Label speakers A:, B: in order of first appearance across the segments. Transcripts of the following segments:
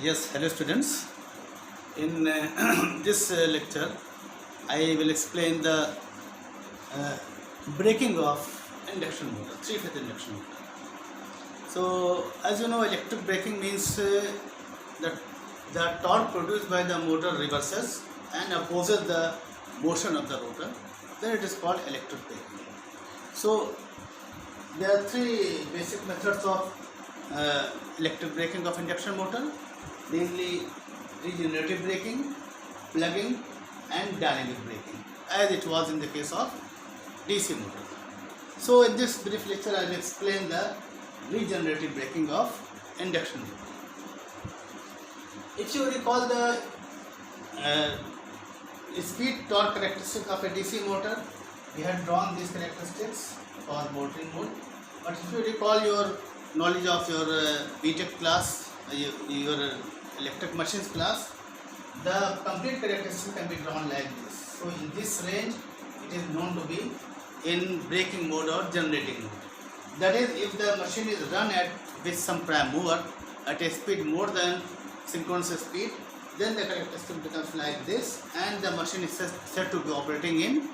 A: Yes, hello students. In this lecture, I will explain the uh, breaking of induction motor, three-phase induction motor. So, as you know, electric braking means that the torque produced by the motor reverses and opposes the motion of the rotor. Then it is called electric braking. So, there are three basic methods of electric braking of induction motor, namely regenerative braking, plugging and dynamic braking, as it was in the case of DC motor. So in this brief lecture I will explain the regenerative braking of induction motor. If you recall the speed torque characteristic of a DC motor, we had drawn these characteristics for motoring mode. But if you recall your knowledge of your BTech class, your electric machines class, the complete characteristic can be drawn like this. So in this range, it is known to be in braking mode or generating mode. That is, if the machine is run with some prime mover at a speed more than synchronous speed, then the characteristic becomes like this, and the machine is said to be operating in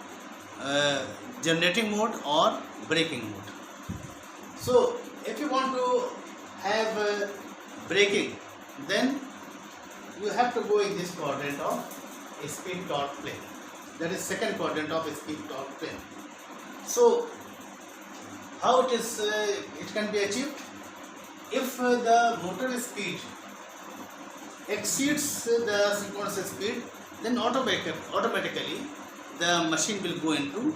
A: generating mode or braking mode. So if you want to have braking, then you have to go in this quadrant of a speed torque plane. That is second quadrant of a speed torque plane. So how it can be achieved? If the motor speed exceeds the synchronous speed, then automatically the machine will go into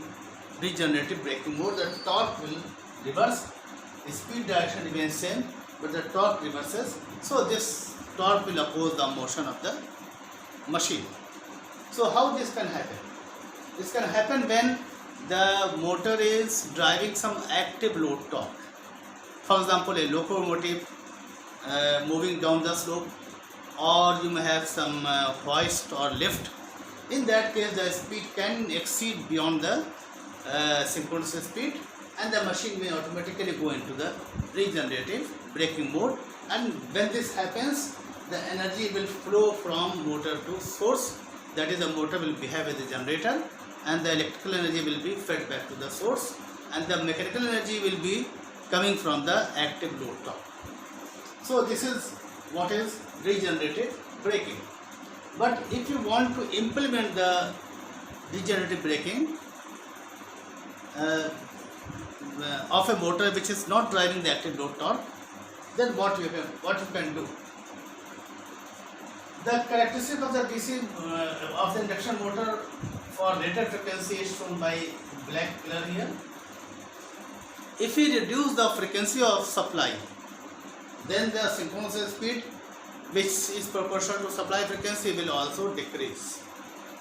A: regenerative braking mode. The torque will reverse, the speed direction remains same, but the torque reverses. So this torque will oppose the motion of the machine. So how this can happen? This can happen when the motor is driving some active load torque. For example, a locomotive moving down the slope, or you may have some hoist or lift. In that case, the speed can exceed beyond the synchronous speed, and the machine may automatically go into the regenerative braking mode. And when this happens, the energy will flow from motor to source. That is, the motor will behave as a generator, and the electrical energy will be fed back to the source, and the mechanical energy will be coming from the active load torque. So this is what is regenerative braking. But if you want to implement the regenerative braking of a motor which is not driving the active load torque, then what you can do? The characteristic of the DC of the induction motor for rated frequency is shown by black color here. If we reduce the frequency of supply, then the synchronous speed, which is proportional to supply frequency, will also decrease.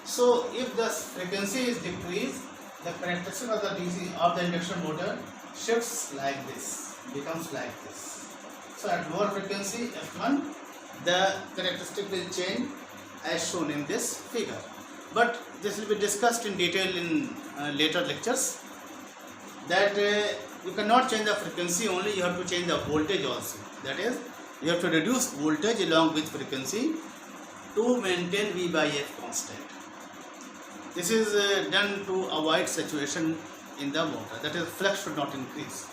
A: So if the frequency is decreased, the characteristic of the DC of the induction motor shifts like this, becomes like this. So at lower frequency F1, the characteristic will change as shown in this figure. But this will be discussed in detail in later lectures, that you cannot change the frequency only, you have to change the voltage also. That is, you have to reduce voltage along with frequency to maintain V by F constant. This is done to avoid saturation in the motor, that is, flux should not increase.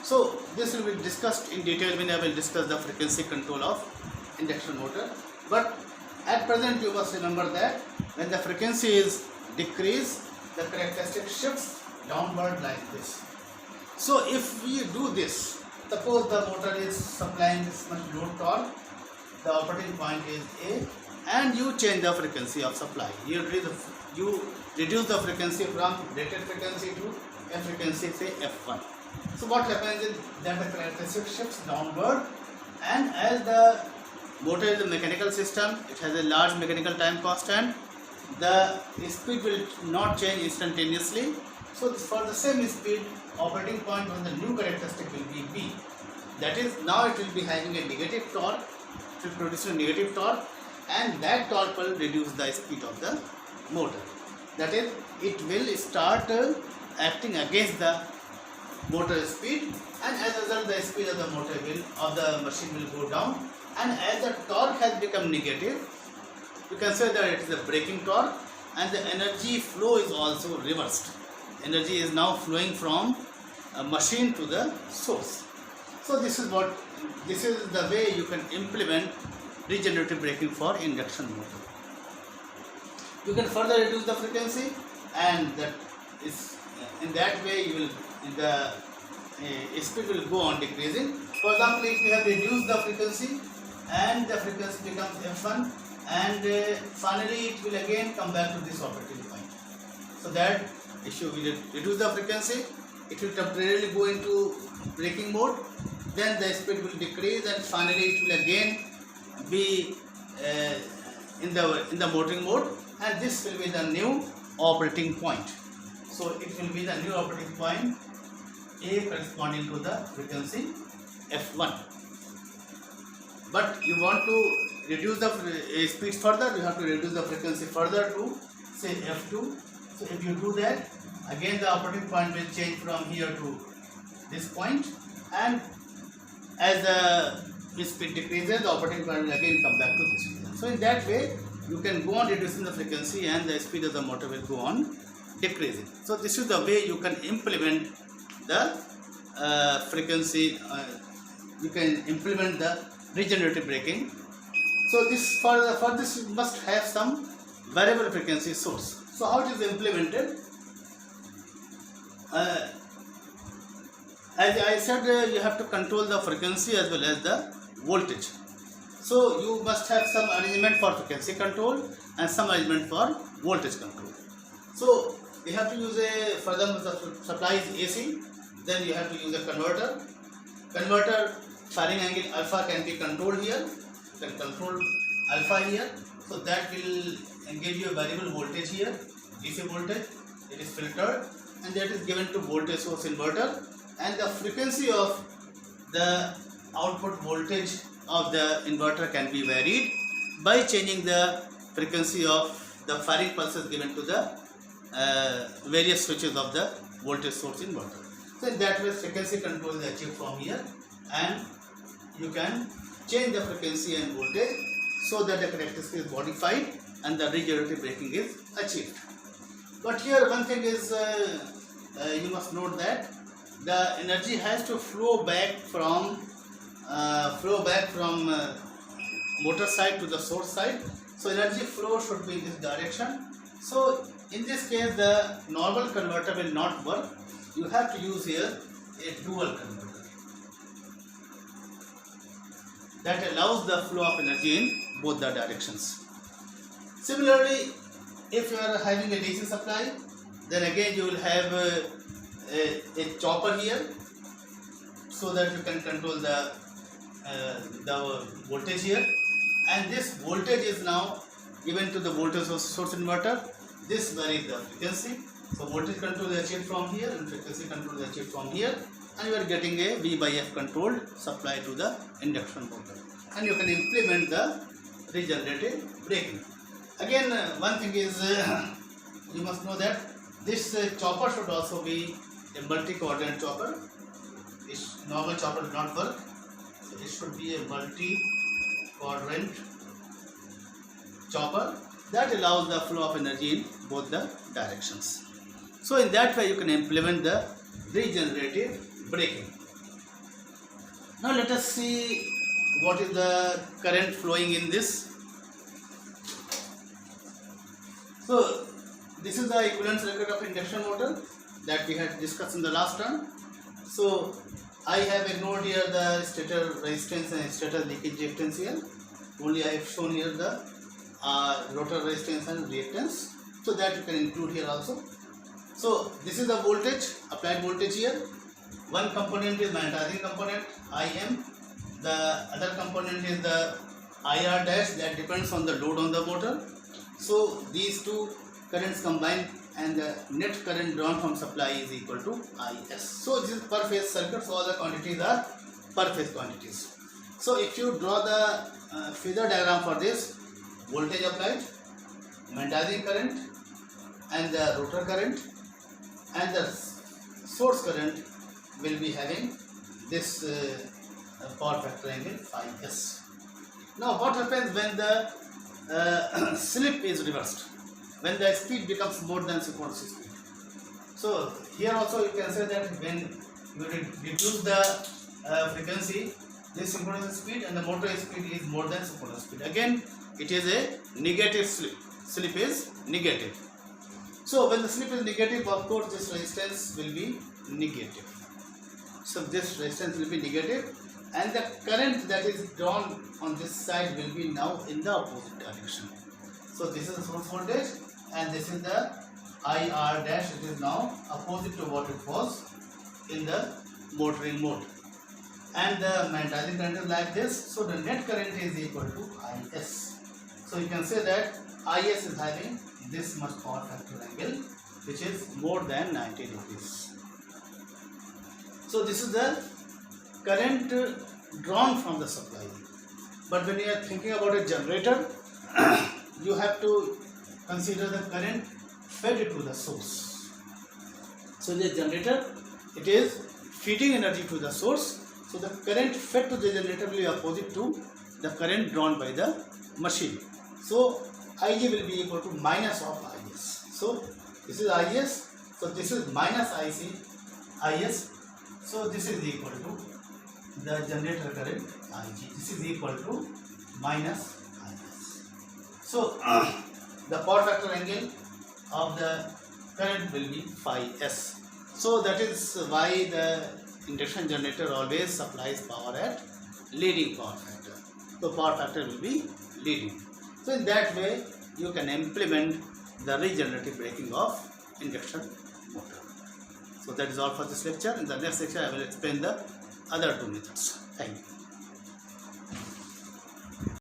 A: So this will be discussed in detail when I will discuss the frequency control of induction motor. But at present you must remember that when the frequency is decreased, the characteristic shifts downward like this. So if we do this, suppose the motor is supplying this much load torque, the operating point is A, and you change the frequency of supply. You reduce the frequency from rated frequency to a frequency, say F1. So what happens is that the characteristic shifts downward, and as the motor is a mechanical system, it has a large mechanical time constant, the speed will not change instantaneously. So for the same speed, operating point on the new characteristic will be B. That is, now it will be having a negative torque, it will produce a negative torque, and that torque will reduce the speed of the motor. That is, it will start acting against the motor speed, and as a result the speed of the motor will of the machine will go down, and as the torque has become negative, you can say that it is a braking torque, and the energy flow is also reversed. Energy is now flowing from a machine to the source. So this is the way you can implement regenerative braking for induction motor. You can further reduce the frequency, and that is in that way you will the speed will go on decreasing. For example, if you have reduced the frequency and the frequency becomes f1, and finally it will again come back to this operating point. So that if you will reduce the frequency, it will temporarily go into braking mode, then the speed will decrease, and finally it will again be in the motoring mode, and this will be the new operating point. So it will be the new operating point A corresponding to the frequency f1. But you want to reduce the speed further, you have to reduce the frequency further to say f2. So if you do that, again the operating point will change from here to this point, and as the speed decreases, the operating point will again come back to this point. So in that way you can go on reducing the frequency, and the speed of the motor will go on decreasing. So this is the way you can implement the frequency, you can implement the regenerative braking. So this for this you must have some variable frequency source. So how it is implemented? As I said, you have to control the frequency as well as the voltage. So you must have some arrangement for frequency control and some arrangement for voltage control. So you have to use for example, the supply is AC, then you have to use a converter. Converter firing angle alpha can be controlled here. You can control alpha here. So that will give you a variable voltage here, DC voltage. It is filtered, and that is given to voltage source inverter, and the frequency of the output voltage of the inverter can be varied by changing the frequency of the firing pulses given to the various switches of the voltage source inverter. So in that way frequency control is achieved from here, and you can change the frequency and voltage so that the characteristic is modified and the regenerative braking is achieved. But here one thing is you must note that the energy has to flow back from motor side to the source side. So energy flow should be in this direction. So in this case the normal converter will not work. You have to use here a dual converter that allows the flow of energy in both the directions. Similarly, if you are having a DC supply, then again you will have a chopper here, so that you can control the voltage here, and this voltage is now given to the voltage source inverter. This varies the frequency. So voltage control is achieved from here and frequency control is achieved from here, and you are getting a V by F controlled supply to the induction motor, and you can implement the regenerative braking. Again, one thing is you must know that this chopper should also be a multi-coordinate chopper. This normal chopper will not work, so it should be a multi-coordinate chopper that allows the flow of energy in both the directions. So in that way you can implement the regenerative braking. Now let us see what is the current flowing in this. So this is the equivalent circuit of induction motor that we had discussed in the last term. So I have ignored here the stator resistance and stator leakage reactance here. Only I have shown here the rotor resistance and reactance, so that you can include here also. So this is the voltage, applied voltage here. One component is magnetizing component IM. The other component is the IR dash, that depends on the load on the motor. So these two currents combined, and the net current drawn from supply is equal to IS. So this is per phase circuit, so all the quantities are per phase quantities. So if you draw the phasor diagram for this, voltage applied, magnetizing current, and the rotor current, and the source current, will be having this power factor angle phi s. Now what happens when the slip is reversed? When the speed becomes more than synchronous speed. So here also you can say that when you reduce the frequency, this synchronous speed and the motor speed is more than synchronous speed. Again, it is a negative slip. Slip is negative. So when the slip is negative, of course this resistance will be negative. So this resistance will be negative, and the current that is drawn on this side will be now in the opposite direction. So this is the source voltage, and this is the IR dash. It is now opposite to what it was in the motoring mode, and the magnetizing current is like this. So the net current is equal to IS. So you can say that IS is having this much power factor angle, which is more than 90 degrees. So this is the current drawn from the supply. But when you are thinking about a generator, you have to consider the current fed to the source. So the generator, it is feeding energy to the source. So the current fed to the generator will be opposite to the current drawn by the machine. So Ig will be equal to minus of Is. So this is Is. So this is minus Is. So this is equal to the generator current Ig. This is equal to minus Is. So the power factor angle of the current will be phi s. So that is why the induction generator always supplies power at leading power factor. So power factor will be leading. So in that way you can implement the regenerative braking of induction motor. So that is all for this lecture. In the next lecture I will explain the other two methods. Thank you.